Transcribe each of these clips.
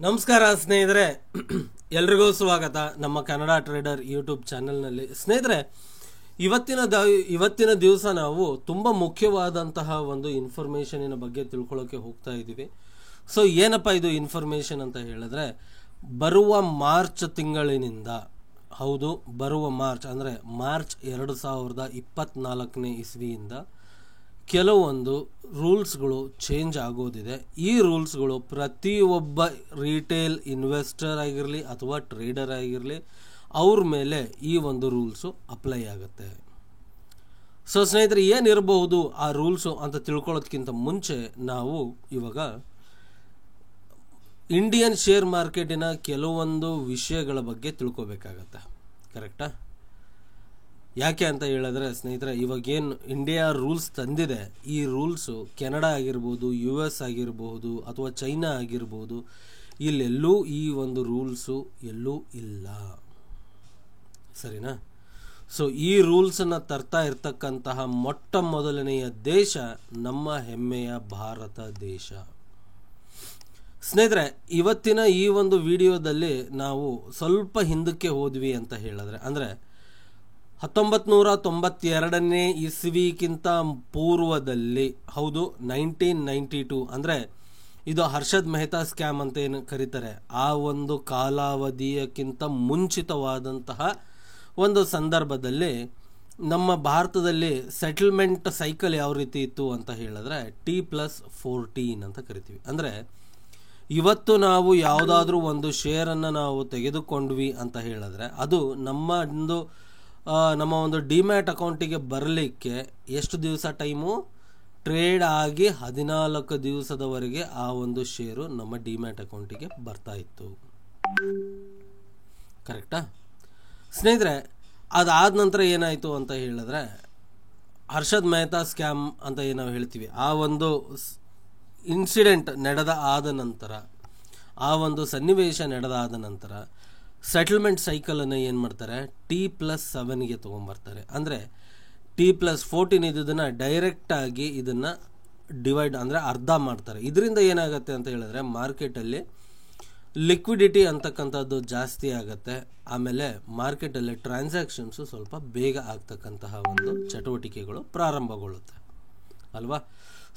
ನಮಸ್ಕಾರ ಸ್ನೇಹಿತರೆ, ಎಲ್ರಿಗೂ ಸ್ವಾಗತ ನಮ್ಮ ಕನ್ನಡ ಟ್ರೇಡರ್ ಯೂಟ್ಯೂಬ್ ಚಾನೆಲ್ನಲ್ಲಿ. ಸ್ನೇಹಿತರೆ, ಇವತ್ತಿನ ದಿವಸ ನಾವು ತುಂಬ ಮುಖ್ಯವಾದಂತಹ ಒಂದು ಇನ್ಫಾರ್ಮೇಷನಿನ ಬಗ್ಗೆ ತಿಳ್ಕೊಳ್ಳೋಕೆ ಹೋಗ್ತಾ ಇದ್ದೀವಿ. ಸೊ ಏನಪ್ಪ ಇದು ಇನ್ಫಾರ್ಮೇಷನ್ ಅಂತ ಹೇಳಿದ್ರೆ, ಬರುವ ಮಾರ್ಚ್ ತಿಂಗಳಿನಿಂದ, ಹೌದು ಬರುವ ಮಾರ್ಚ್ ಅಂದರೆ ಮಾರ್ಚ್ 2024ನೇ ಇಸ್ವಿಯಿಂದ ಕೆಲವೊಂದು ರೂಲ್ಸ್ಗಳು ಚೇಂಜ್ ಆಗೋದಿದೆ. ಈ ರೂಲ್ಸ್ಗಳು ಪ್ರತಿಯೊಬ್ಬ ರಿಟೇಲ್ ಇನ್ವೆಸ್ಟರ್ ಆಗಿರಲಿ ಅಥವಾ ಟ್ರೇಡರ್ ಆಗಿರಲಿ ಅವ್ರ ಮೇಲೆ ಈ ಒಂದು ರೂಲ್ಸು ಅಪ್ಲೈ ಆಗುತ್ತೆ. ಸೊ ಸ್ನೇಹಿತರೆ, ಏನಿರಬಹುದು ಆ ರೂಲ್ಸು ಅಂತ ತಿಳ್ಕೊಳ್ಳೋದಕ್ಕಿಂತ ಮುಂಚೆ ನಾವು ಇವಾಗ ಇಂಡಿಯನ್ ಶೇರ್ ಮಾರ್ಕೆಟಿನ ಕೆಲವೊಂದು ವಿಷಯಗಳ ಬಗ್ಗೆ ತಿಳ್ಕೊಬೇಕಾಗತ್ತೆ. ಕರೆಕ್ಟಾ? ಯಾಕೆ ಅಂತ ಹೇಳಿದ್ರೆ ಸ್ನೇಹಿತರೆ, ಇವಾಗೇನು ಇಂಡಿಯಾ ರೂಲ್ಸ್ ತಂದಿದೆ, ಈ ರೂಲ್ಸು ಕೆನಡಾ ಆಗಿರ್ಬೋದು, US ಆಗಿರ್ಬೋದು ಅಥವಾ ಚೈನಾ ಆಗಿರ್ಬೋದು, ಇಲ್ಲೆಲ್ಲೂ ಈ ಒಂದು ರೂಲ್ಸು ಎಲ್ಲೂ ಇಲ್ಲ. ಸರಿನಾ? ಸೊ ಈ ರೂಲ್ಸನ್ನು ತರ್ತಾ ಇರ್ತಕ್ಕಂತಹ ಮೊಟ್ಟ ಮೊದಲನೆಯ ದೇಶ ನಮ್ಮ ಹೆಮ್ಮೆಯ ಭಾರತ ದೇಶ. ಸ್ನೇಹಿತರೆ, ಇವತ್ತಿನ ಈ ಒಂದು ವಿಡಿಯೋದಲ್ಲಿ ನಾವು ಸ್ವಲ್ಪ ಹಿಂದಕ್ಕೆ ಹೋದ್ವಿ ಅಂತ ಹೇಳಿದ್ರೆ, ಅಂದರೆ 1992ನೇ ಇಸ್ವಿಗಿಂತ ಪೂರ್ವದಲ್ಲಿ, ಹೌದು 1992, ಅಂದರೆ ಇದು ಹರ್ಷದ್ ಮೆಹ್ತಾ ಸ್ಕ್ಯಾಮ್ ಅಂತ ಏನು ಕರೀತಾರೆ, ಆ ಒಂದು ಕಾಲಾವಧಿಯಕ್ಕಿಂತ ಮುಂಚಿತವಾದಂತಹ ಒಂದು ಸಂದರ್ಭದಲ್ಲಿ ನಮ್ಮ ಭಾರತದಲ್ಲಿ ಸೆಟಲ್ಮೆಂಟ್ ಸೈಕಲ್ ಯಾವ ರೀತಿ ಇತ್ತು ಅಂತ ಹೇಳಿದ್ರೆ T+14 ಅಂತ ಕರಿತೀವಿ. ಅಂದರೆ ಇವತ್ತು ನಾವು ಯಾವುದಾದ್ರೂ ಒಂದು ಶೇರನ್ನು ನಾವು ತೆಗೆದುಕೊಂಡ್ವಿ ಅಂತ ಹೇಳಿದ್ರೆ ಅದು ನಮ್ಮ ಒಂದು ಡಿಮ್ಯಾಟ್ ಅಕೌಂಟಿಗೆ ಬರಲಿಕ್ಕೆ ಎಷ್ಟು ದಿವಸ ಟೈಮು? ಟ್ರೇಡ್ ಆಗಿ 14 ದಿವಸದವರೆಗೆ ಆ ಒಂದು ಶೇರು ನಮ್ಮ ಡಿಮ್ಯಾಟ್ ಅಕೌಂಟಿಗೆ ಬರ್ತಾ ಇತ್ತು. ಕರೆಕ್ಟಾ ಸ್ನೇಹಿತರೆ? ಅದಾದ ನಂತರ ಏನಾಯಿತು ಅಂತ ಹೇಳಿದ್ರೆ, ಹರ್ಷದ್ ಮೆಹ್ತಾ ಸ್ಕ್ಯಾಮ್ ಅಂತ ಏನು ನಾವು ಹೇಳ್ತೀವಿ, ಆ ಒಂದು ಇನ್ಸಿಡೆಂಟ್ ಆದ ನಂತರ, ಆ ಒಂದು ಸನ್ನಿವೇಶ ನಡೆದಾದ ನಂತರ ಸೆಟಲ್ಮೆಂಟ್ ಸೈಕಲನ್ನು ಏನು ಮಾಡ್ತಾರೆ, T+7ಗೆ ತೊಗೊಂಬರ್ತಾರೆ. ಅಂದರೆ T+14 ಇದನ್ನು ಡೈರೆಕ್ಟಾಗಿ ಇದನ್ನು ಡಿವೈಡ್ ಅಂದರೆ ಅರ್ಧ ಮಾಡ್ತಾರೆ. ಇದರಿಂದ ಏನಾಗುತ್ತೆ ಅಂತ ಹೇಳಿದ್ರೆ ಮಾರ್ಕೆಟಲ್ಲಿ ಲಿಕ್ವಿಡಿಟಿ ಅಂತಕ್ಕಂಥದ್ದು ಜಾಸ್ತಿ ಆಗುತ್ತೆ. ಆಮೇಲೆ ಮಾರ್ಕೆಟಲ್ಲಿ ಟ್ರಾನ್ಸಾಕ್ಷನ್ಸು ಸ್ವಲ್ಪ ಬೇಗ ಆಗ್ತಕ್ಕಂತಹ ಒಂದು ಚಟುವಟಿಕೆಗಳು ಪ್ರಾರಂಭಗೊಳ್ಳುತ್ತೆ ಅಲ್ವಾ?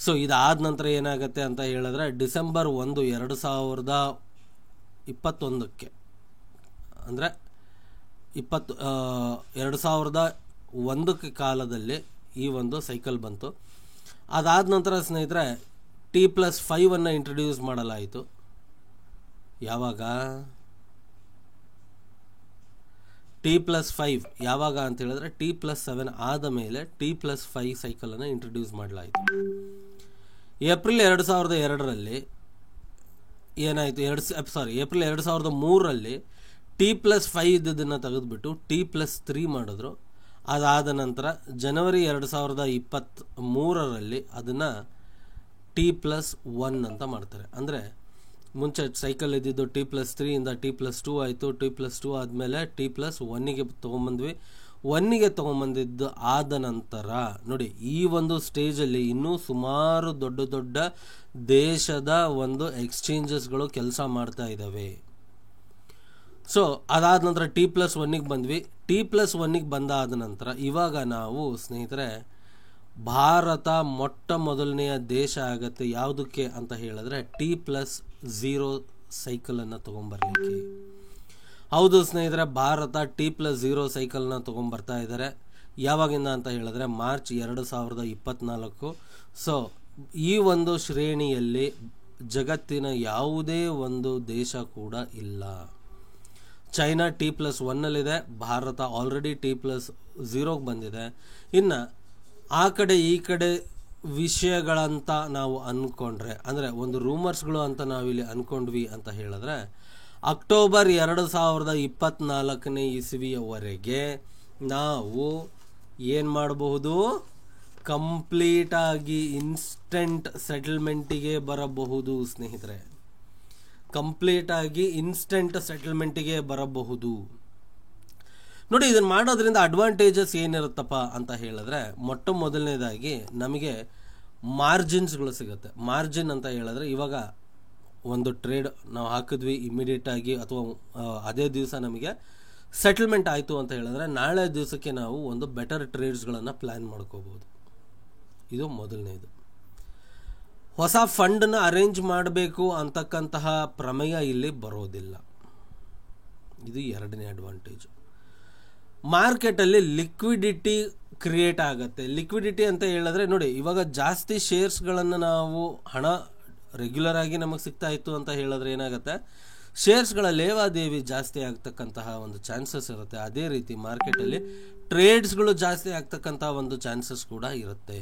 ಸೊ ಇದಾದ ನಂತರ ಏನಾಗುತ್ತೆ ಅಂತ ಹೇಳಿದ್ರೆ ಡಿಸೆಂಬರ್ 1, 2021ಕ್ಕೆ, ಅಂದರೆ 2001 ಕಾಲದಲ್ಲಿ ಈ ಒಂದು ಸೈಕಲ್ ಬಂತು. ಅದಾದ ನಂತರ ಸ್ನೇಹಿತರೆ T+5 ಇಂಟ್ರೊಡ್ಯೂಸ್ ಮಾಡಲಾಯಿತು. ಯಾವಾಗ T+5 ಯಾವಾಗ ಅಂತ ಹೇಳಿದ್ರೆ T+7 ಆದ ಮೇಲೆ T+5 ಸೈಕಲನ್ನು ಇಂಟ್ರೊಡ್ಯೂಸ್ ಮಾಡಲಾಯಿತು. ಏಪ್ರಿಲ್ 2002ರಲ್ಲಿ ಏನಾಯಿತು, ಏಪ್ರಿಲ್ 2003ರಲ್ಲಿ T+5 ಇದನ್ನು ತೆಗೆದುಬಿಟ್ಟು T+3 ಮಾಡಿದ್ರು. ಅದಾದ ನಂತರ ಜನವರಿ 2023ರಲ್ಲಿ ಅದನ್ನು T+1 ಅಂತ ಮಾಡ್ತಾರೆ. ಅಂದರೆ ಮುಂಚೆ ಸೈಕಲ್ ಇದ್ದಿದ್ದು T+3 ಇಂದ T+2 ಆಯಿತು. T+2 ಆದಮೇಲೆ T+1ಗೆ ತೊಗೊಂಬಂದ್ವಿ. 1ಗೆ ತೊಗೊಂಬಂದಿದ್ದು ಆದ ನಂತರ ನೋಡಿ, ಈ ಒಂದು ಸ್ಟೇಜಲ್ಲಿ ಇನ್ನೂ ಸುಮಾರು ದೊಡ್ಡ ದೊಡ್ಡ ದೇಶದ ಒಂದು ಎಕ್ಸ್ಚೇಂಜಸ್ಗಳು ಕೆಲಸ ಮಾಡ್ತಾ ಇದ್ದಾವೆ. ಸೊ ಅದಾದ ನಂತರ T+1ಗೆ ಬಂದ್ವಿ. T+1ಗೆ ಬಂದಾದ ನಂತರ ಇವಾಗ ನಾವು ಸ್ನೇಹಿತರೆ ಭಾರತ ಮೊಟ್ಟ ಮೊದಲನೆಯ ದೇಶ ಆಗುತ್ತೆ. ಯಾವುದಕ್ಕೆ ಅಂತ ಹೇಳಿದ್ರೆ T+0 ಸೈಕಲನ್ನು ತೊಗೊಂಬರ್ಲಿಕ್ಕೆ. ಹೌದು ಸ್ನೇಹಿತರೆ, ಭಾರತ T+0 ಸೈಕಲ್ನ ತೊಗೊಂಬರ್ತಾ ಇದ್ದಾರೆ. ಯಾವಾಗಿಂದ ಅಂತ ಹೇಳಿದ್ರೆ ಮಾರ್ಚ್ 2024. ಸೊ ಈ ಒಂದು ಶ್ರೇಣಿಯಲ್ಲಿ ಜಗತ್ತಿನ ಯಾವುದೇ ಒಂದು ದೇಶ ಕೂಡ ಇಲ್ಲ. ಚೈನಾ T+1ನಲ್ಲಿದೆ, ಭಾರತ ಆಲ್ರೆಡಿ T+0ಗೆ ಬಂದಿದೆ. ಇನ್ನು ಆ ಕಡೆ ಈ ಕಡೆ ವಿಷಯಗಳಂತ ನಾವು ಅಂದ್ಕೊಂಡ್ರೆ, ಅಂದರೆ ಒಂದು ರೂಮರ್ಸ್ಗಳು ಅಂತ ನಾವಿಲ್ಲಿ ಅಂದ್ಕೊಂಡ್ವಿ ಅಂತ ಹೇಳಿದ್ರೆ, ಅಕ್ಟೋಬರ್ 2024ನೇ ಇಸ್ವಿಯವರೆಗೆ ನಾವು ಏನು ಮಾಡಬಹುದು, ಕಂಪ್ಲೀಟಾಗಿ ಇನ್ಸ್ಟೆಂಟ್ ಸೆಟಲ್ಮೆಂಟಿಗೆ ಬರಬಹುದು ಸ್ನೇಹಿತರೆ. ಕಂಪ್ಲೀಟಾಗಿ ಇನ್ಸ್ಟೆಂಟ್ ಸೆಟಲ್ಮೆಂಟಿಗೆ ಬರಬಹುದು. ನೋಡಿ, ಇದನ್ನು ಮಾಡೋದ್ರಿಂದ ಅಡ್ವಾಂಟೇಜಸ್ ಏನಿರುತ್ತಪ್ಪ ಅಂತ ಹೇಳಿದ್ರೆ, ಮೊಟ್ಟ ಮೊದಲನೇದಾಗಿ ನಮಗೆ ಮಾರ್ಜಿನ್ಸ್ಗಳು ಸಿಗುತ್ತೆ. ಮಾರ್ಜಿನ್ ಅಂತ ಹೇಳಿದ್ರೆ ಇವಾಗ ಒಂದು ಟ್ರೇಡ್ ನಾವು ಹಾಕಿದ್ವಿ ಇಮಿಡಿಯೇಟಾಗಿ ಅಥವಾ ಅದೇ ದಿವಸ ನಮಗೆ ಸೆಟಲ್ಮೆಂಟ್ ಆಯಿತು ಅಂತ ಹೇಳಿದ್ರೆ ನಾಳೆ ದಿವಸಕ್ಕೆ ನಾವು ಒಂದು ಬೆಟರ್ ಟ್ರೇಡ್ಸ್ಗಳನ್ನು ಪ್ಲ್ಯಾನ್ ಮಾಡ್ಕೋಬೋದು. ಇದು ಮೊದಲನೇದು. ಹೊಸ ಫಂಡನ್ನು ಅರೇಂಜ್ ಮಾಡಬೇಕು ಅಂತಕ್ಕಂತಹ ಪ್ರಮೇಯ ಇಲ್ಲಿ ಬರೋದಿಲ್ಲ. ಇದು ಎರಡನೇ ಅಡ್ವಾಂಟೇಜ್. ಮಾರ್ಕೆಟಲ್ಲಿ ಲಿಕ್ವಿಡಿಟಿ ಕ್ರಿಯೇಟ್ ಆಗುತ್ತೆ. ಲಿಕ್ವಿಡಿಟಿ ಅಂತ ಹೇಳಿದ್ರೆ ನೋಡಿ, ಇವಾಗ ಜಾಸ್ತಿ ಶೇರ್ಸ್ಗಳನ್ನು ನಾವು ಹಣ ರೆಗ್ಯುಲರ್ ಆಗಿ ನಮಗೆ ಸಿಗ್ತಾ ಇತ್ತು ಅಂತ ಹೇಳಿದ್ರೆ ಏನಾಗುತ್ತೆ, ಶೇರ್ಸ್ಗಳ ಲೇವಾದೇವಿ ಜಾಸ್ತಿ ಆಗ್ತಕ್ಕಂತಹ ಒಂದು ಚಾನ್ಸಸ್ ಇರುತ್ತೆ. ಅದೇ ರೀತಿ ಮಾರ್ಕೆಟಲ್ಲಿ ಟ್ರೇಡ್ಸ್ಗಳು ಜಾಸ್ತಿ ಆಗ್ತಕ್ಕಂತಹ ಒಂದು ಚಾನ್ಸಸ್ ಕೂಡ ಇರುತ್ತೆ.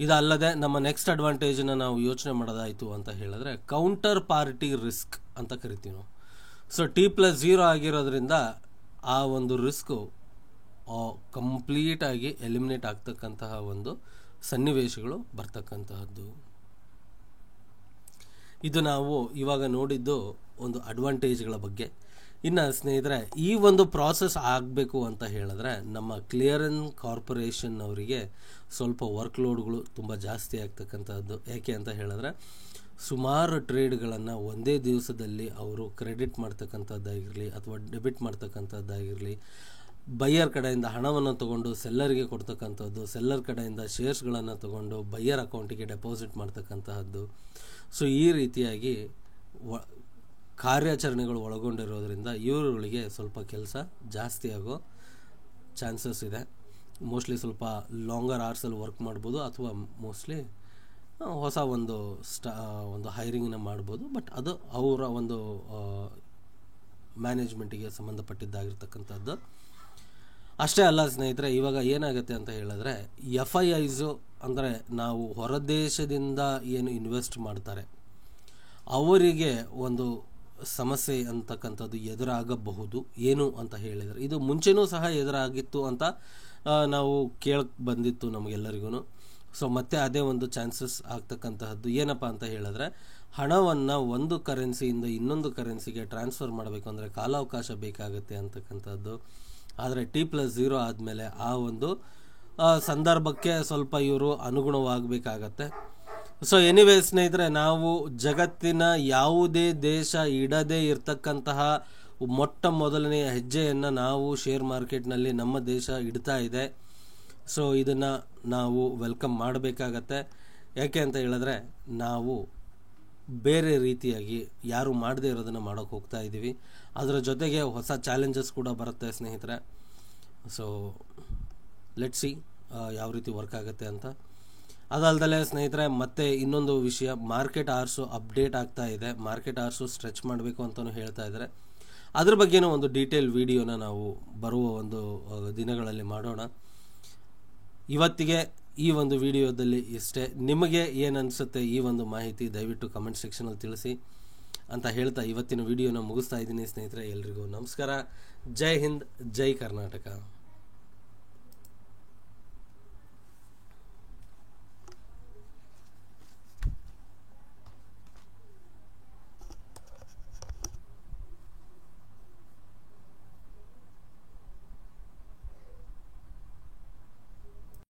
ಇದಲ್ಲದೆ ನಮ್ಮ ನೆಕ್ಸ್ಟ್ ಅಡ್ವಾಂಟೇಜನ್ನು ನಾವು ಯೋಚನೆ ಮಾಡೋದಾಯಿತು ಅಂತ ಹೇಳಿದ್ರೆ ಕೌಂಟರ್ ಪಾರ್ಟಿ ರಿಸ್ಕ್ ಅಂತ ಕರಿತೀವಿ ನಾವು. ಸೊ T+0 ಆಗಿರೋದ್ರಿಂದ ಆ ಒಂದು ರಿಸ್ಕು ಕಂಪ್ಲೀಟಾಗಿ ಎಲಿಮಿನೇಟ್ ಆಗ್ತಕ್ಕಂತಹ ಒಂದು ಸನ್ನಿವೇಶಗಳು ಬರ್ತಕ್ಕಂತಹದ್ದು. ಇದು ನಾವು ಇವಾಗ ನೋಡಿದ್ದು ಒಂದು ಅಡ್ವಾಂಟೇಜ್ಗಳ ಬಗ್ಗೆ. ಇನ್ನು ಸ್ನೇಹಿತರೆ, ಈ ಒಂದು ಪ್ರಾಸೆಸ್ ಆಗಬೇಕು ಅಂತ ಹೇಳಿದ್ರೆ ನಮ್ಮ ಕ್ಲಿಯರೆನ್ಸ್ ಕಾರ್ಪೊರೇಷನ್ ಅವರಿಗೆ ಸ್ವಲ್ಪ ವರ್ಕ್ಲೋಡ್ಗಳು ತುಂಬ ಜಾಸ್ತಿ ಆಗ್ತಕ್ಕಂಥದ್ದು. ಯಾಕೆ ಅಂತ ಹೇಳಿದ್ರೆ ಸುಮಾರು ಟ್ರೇಡ್ಗಳನ್ನು ಒಂದೇ ದಿವಸದಲ್ಲಿ ಅವರು ಕ್ರೆಡಿಟ್ ಮಾಡ್ತಕ್ಕಂಥದ್ದಾಗಿರಲಿ ಅಥವಾ ಡೆಬಿಟ್ ಮಾಡ್ತಕ್ಕಂಥದ್ದಾಗಿರಲಿ, ಬೈಯರ್ ಕಡೆಯಿಂದ ಹಣವನ್ನು ತಗೊಂಡು ಸೆಲ್ಲರ್ಗೆ ಕೊಡ್ತಕ್ಕಂಥದ್ದು, ಸೆಲ್ಲರ್ ಕಡೆಯಿಂದ ಶೇರ್ಸ್ಗಳನ್ನು ತಗೊಂಡು ಬೈಯರ್ ಅಕೌಂಟಿಗೆ ಡೆಪಾಸಿಟ್ ಮಾಡ್ತಕ್ಕಂತಹದ್ದು. ಸೊ ಈ ರೀತಿಯಾಗಿ ಕಾರ್ಯಾಚರಣೆಗಳು ಒಳಗೊಂಡಿರೋದ್ರಿಂದ ಇವರುಗಳಿಗೆ ಸ್ವಲ್ಪ ಕೆಲಸ ಜಾಸ್ತಿ ಆಗೋ ಚಾನ್ಸಸ್ ಇದೆ. ಮೋಸ್ಟ್ಲಿ ಸ್ವಲ್ಪ ಲಾಂಗರ್ ಅವರ್ಸಲ್ಲಿ ವರ್ಕ್ ಮಾಡ್ಬೋದು ಅಥವಾ ಮೋಸ್ಟ್ಲಿ ಹೊಸ ಒಂದು ಹೈರಿಂಗನ್ನು ಮಾಡ್ಬೋದು. ಬಟ್ ಅದು ಅವರ ಒಂದು ಮ್ಯಾನೇಜ್ಮೆಂಟಿಗೆ ಸಂಬಂಧಪಟ್ಟಿದ್ದಾಗಿರ್ತಕ್ಕಂಥದ್ದು. ಅಷ್ಟೇ ಅಲ್ಲ ಸ್ನೇಹಿತರೆ, ಇವಾಗ ಏನಾಗುತ್ತೆ ಅಂತ ಹೇಳಿದ್ರೆ FIIಸು ಅಂದರೆ ನಾವು ಹೊರದೇಶದಿಂದ ಏನು ಇನ್ವೆಸ್ಟ್ ಮಾಡ್ತಾರೆ ಅವರಿಗೆ ಒಂದು ಸಮಸ್ಯೆ ಅಂತಕ್ಕಂಥದ್ದು ಎದುರಾಗಬಹುದು. ಏನು ಅಂತ ಹೇಳಿದರೆ ಇದು ಮುಂಚೆನೂ ಸಹ ಎದುರಾಗಿತ್ತು ಅಂತ ನಾವು ಕೇಳಕ್ಕೆ ಬಂದಿತ್ತು ನಮಗೆಲ್ಲರಿಗೂ. ಸೊ ಮತ್ತೆ ಅದೇ ಒಂದು ಚಾನ್ಸಸ್ ಆಗ್ತಕ್ಕಂತಹದ್ದು. ಏನಪ್ಪ ಅಂತ ಹೇಳಿದ್ರೆ ಹಣವನ್ನು ಒಂದು ಕರೆನ್ಸಿಯಿಂದ ಇನ್ನೊಂದು ಕರೆನ್ಸಿಗೆ ಟ್ರಾನ್ಸ್ಫರ್ ಮಾಡಬೇಕು ಅಂದರೆ ಕಾಲಾವಕಾಶ ಬೇಕಾಗುತ್ತೆ ಅಂತಕ್ಕಂಥದ್ದು. ಆದರೆ T+0 ಆದಮೇಲೆ ಆ ಒಂದು ಸಂದರ್ಭಕ್ಕೆ ಸ್ವಲ್ಪ ಇವರು ಅನುಗುಣವಾಗಬೇಕಾಗತ್ತೆ. ಸೊ ಎನಿವೇ ಸ್ನೇಹಿತರೆ, ನಾವು ಜಗತ್ತಿನ ಯಾವುದೇ ದೇಶ ಇಡದೇ ಇರತಕ್ಕಂತಹ ಮೊಟ್ಟ ಮೊದಲನೆಯ ಹೆಜ್ಜೆಯನ್ನು ನಾವು ಶೇರ್ ಮಾರ್ಕೆಟ್ನಲ್ಲಿ ನಮ್ಮ ದೇಶ ಇಡ್ತಾ ಇದೆ. ಸೊ ಇದನ್ನು ನಾವು ವೆಲ್ಕಮ್ ಮಾಡಬೇಕಾಗತ್ತೆ. ಯಾಕೆ ಅಂತ ಹೇಳಿದ್ರೆ ನಾವು ಬೇರೆ ರೀತಿಯಾಗಿ ಯಾರು ಮಾಡದೇ ಇರೋದನ್ನು ಮಾಡೋಕ್ಕೆ ಹೋಗ್ತಾ ಇದ್ದೀವಿ. ಅದರ ಜೊತೆಗೆ ಹೊಸ ಚಾಲೆಂಜಸ್ ಕೂಡ ಬರುತ್ತೆ ಸ್ನೇಹಿತರೆ. ಸೊ ಲೆಟ್ಸ್ ಸಿ ಯಾವ ರೀತಿ ವರ್ಕ್ ಆಗುತ್ತೆ ಅಂತ. ಅದಲ್ದಲೇ ಸ್ನೇಹಿತರೆ, ಮತ್ತೆ ಇನ್ನೊಂದು ವಿಷಯ, ಮಾರ್ಕೆಟ್ ಅವರ್ಸು ಅಪ್ಡೇಟ್ ಆಗ್ತಾ ಇದೆ. ಮಾರ್ಕೆಟ್ ಅವರ್ಸು ಸ್ಟ್ರೆಚ್ ಮಾಡಬೇಕು ಅಂತಲೂ ಹೇಳ್ತಾ ಇದ್ದಾರೆ. ಅದ್ರ ಬಗ್ಗೆನೂ ಒಂದು ಡೀಟೇಲ್ ವಿಡಿಯೋನ ನಾವು ಬರುವ ಒಂದು ದಿನಗಳಲ್ಲಿ ಮಾಡೋಣ. ಇವತ್ತಿಗೆ ಈ ಒಂದು ವಿಡಿಯೋದಲ್ಲಿ ಇಷ್ಟೇ. ನಿಮಗೆ ಏನು ಅನಿಸುತ್ತೆ ಈ ಒಂದು ಮಾಹಿತಿ ದಯವಿಟ್ಟು ಕಮೆಂಟ್ ಸೆಕ್ಷನಲ್ಲಿ ತಿಳಿಸಿ ಅಂತ ಹೇಳ್ತಾ ಇವತ್ತಿನ ವಿಡಿಯೋನ ಮುಗಿಸ್ತಾ ಇದ್ದೀನಿ ಸ್ನೇಹಿತರೆ. ಎಲ್ರಿಗೂ ನಮಸ್ಕಾರ. ಜೈ ಹಿಂದ್, ಜೈ ಕರ್ನಾಟಕ.